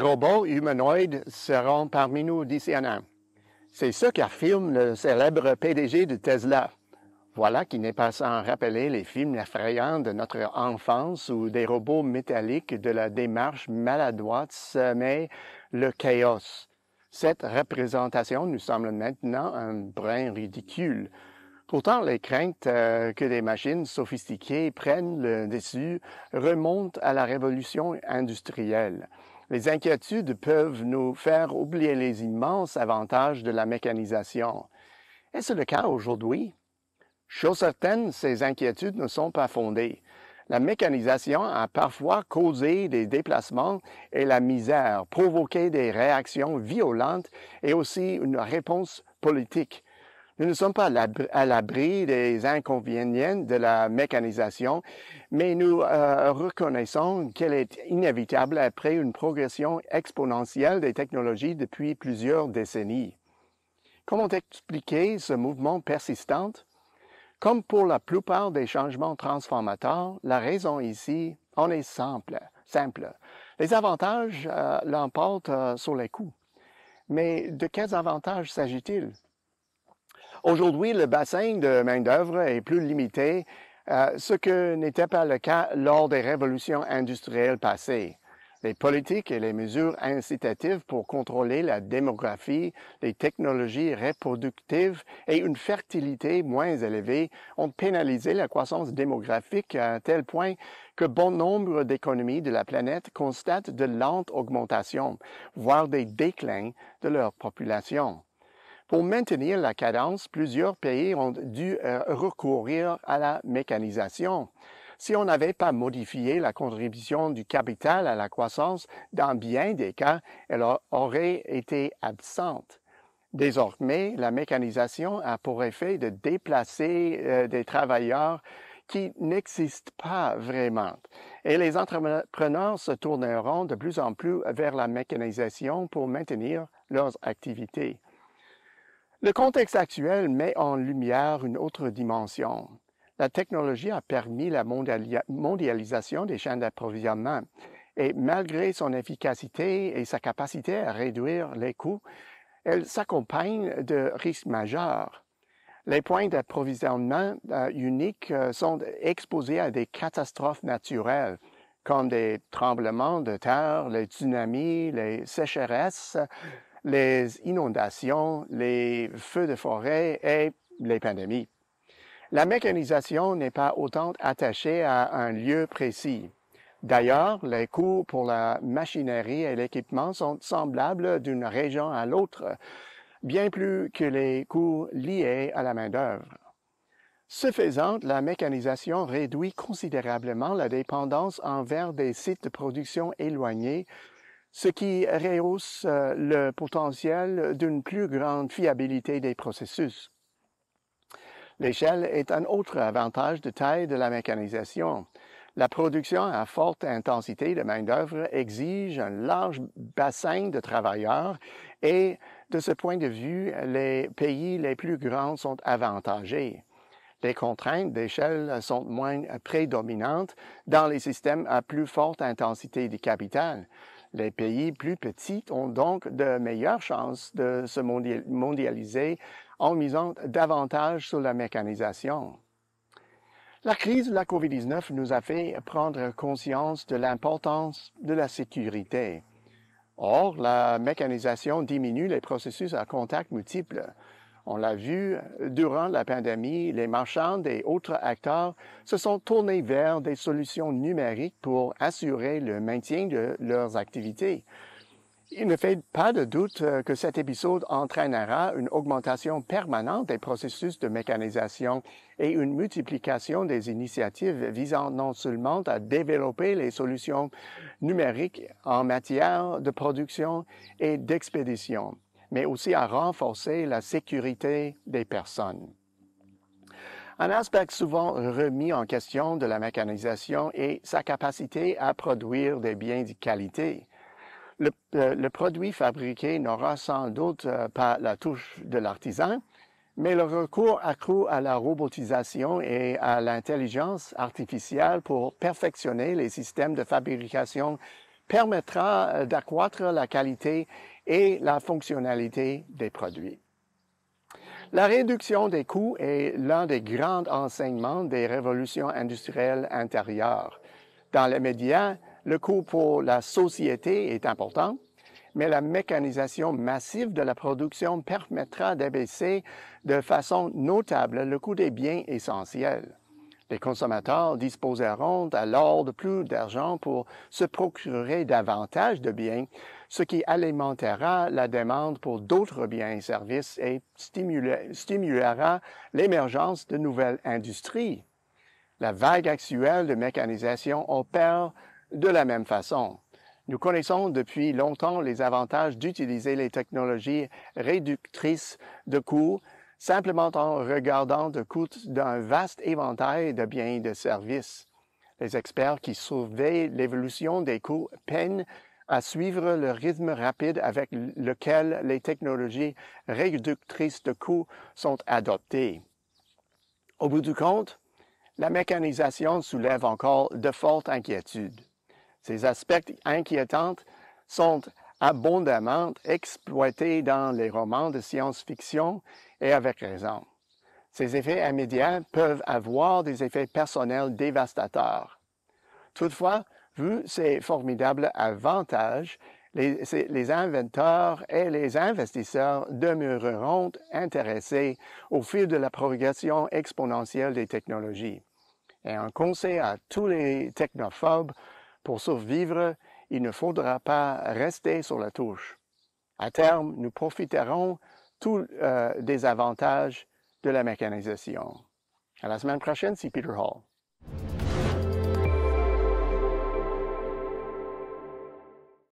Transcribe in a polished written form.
robots humanoïdes seront parmi nous d'ici un an. C'est ce qu'affirme le célèbre PDG de Tesla. Voilà qui n'est pas sans rappeler les films effrayants de notre enfance où des robots métalliques de la démarche maladroite semaient le chaos. Cette représentation nous semble maintenant un brin ridicule. Pourtant, les craintes que des machines sophistiquées prennent le dessus remontent à la révolution industrielle. Les inquiétudes peuvent nous faire oublier les immenses avantages de la mécanisation. Est-ce le cas aujourd'hui? Chose certaine, ces inquiétudes ne sont pas fondées. La mécanisation a parfois causé des déplacements et la misère, provoqué des réactions violentes et aussi une réponse politique. Nous ne sommes pas à l'abri des inconvénients de la mécanisation, mais nous reconnaissons qu'elle est inévitable après une progression exponentielle des technologies depuis plusieurs décennies. Comment expliquer ce mouvement persistant? Comme pour la plupart des changements transformateurs, la raison ici en est simple. Les avantages l'emportent sur les coûts. Mais de quels avantages s'agit-il? Aujourd'hui, le bassin de main-d'œuvre est plus limité, ce que n'était pas le cas lors des révolutions industrielles passées. Les politiques et les mesures incitatives pour contrôler la démographie, les technologies reproductives et une fertilité moins élevée ont pénalisé la croissance démographique à tel point que bon nombre d'économies de la planète constatent de lentes augmentations, voire des déclins de leur population. Pour maintenir la cadence, plusieurs pays ont dû recourir à la mécanisation. Si on n'avait pas modifié la contribution du capital à la croissance, dans bien des cas, elle aurait été absente. Désormais, la mécanisation a pour effet de déplacer des travailleurs qui n'existent pas vraiment. Et les entrepreneurs se tourneront de plus en plus vers la mécanisation pour maintenir leurs activités. Le contexte actuel met en lumière une autre dimension. La technologie a permis la mondialisation des chaînes d'approvisionnement et malgré son efficacité et sa capacité à réduire les coûts, elle s'accompagne de risques majeurs. Les points d'approvisionnement uniques sont exposés à des catastrophes naturelles comme des tremblements de terre, les tsunamis, les sécheresses, les inondations, les feux de forêt et les pandémies. La mécanisation n'est pas autant attachée à un lieu précis. D'ailleurs, les coûts pour la machinerie et l'équipement sont semblables d'une région à l'autre, bien plus que les coûts liés à la main-d'œuvre. Ce faisant, la mécanisation réduit considérablement la dépendance envers des sites de production éloignés, ce qui rehausse le potentiel d'une plus grande fiabilité des processus. L'échelle est un autre avantage de taille de la mécanisation. La production à forte intensité de main-d'œuvre exige un large bassin de travailleurs et, de ce point de vue, les pays les plus grands sont avantagés. Les contraintes d'échelle sont moins prédominantes dans les systèmes à plus forte intensité de capital. Les pays plus petits ont donc de meilleures chances de se mondialiser en misant davantage sur la mécanisation. La crise de la COVID-19 nous a fait prendre conscience de l'importance de la sécurité. Or, la mécanisation diminue les processus à contact multiples. On l'a vu, durant la pandémie, les marchands et autres acteurs se sont tournés vers des solutions numériques pour assurer le maintien de leurs activités. Il ne fait pas de doute que cet épisode entraînera une augmentation permanente des processus de mécanisation et une multiplication des initiatives visant non seulement à développer les solutions numériques en matière de production et d'expédition, mais aussi à renforcer la sécurité des personnes. Un aspect souvent remis en question de la mécanisation est sa capacité à produire des biens de qualité. Le produit fabriqué n'aura sans doute pas la touche de l'artisan, mais le recours accru à la robotisation et à l'intelligence artificielle pour perfectionner les systèmes de fabrication permettra d'accroître la qualité et la fonctionnalité des produits. La réduction des coûts est l'un des grands enseignements des révolutions industrielles antérieures. Dans les médias, le coût pour la société est important, mais la mécanisation massive de la production permettra d'abaisser de façon notable le coût des biens essentiels. Les consommateurs disposeront alors de plus d'argent pour se procurer davantage de biens, ce qui alimentera la demande pour d'autres biens et services et stimulera l'émergence de nouvelles industries. La vague actuelle de mécanisation opère de la même façon. Nous connaissons depuis longtemps les avantages d'utiliser les technologies réductrices de coûts simplement en regardant le coût d'un vaste éventail de biens et de services. Les experts qui surveillent l'évolution des coûts peinent à suivre le rythme rapide avec lequel les technologies réductrices de coûts sont adoptées. Au bout du compte, la mécanisation soulève encore de fortes inquiétudes. Ces aspects inquiétants sont abondamment exploités dans les romans de science-fiction et avec raison. Ces effets immédiats peuvent avoir des effets personnels dévastateurs. Toutefois, vu ces formidables avantages, les inventeurs et les investisseurs demeureront intéressés au fil de la progression exponentielle des technologies. Et un conseil à tous les technophobes: pour survivre, il ne faudra pas rester sur la touche. À terme, nous profiterons tous des avantages de la mécanisation. À la semaine prochaine, c'est Peter Hall.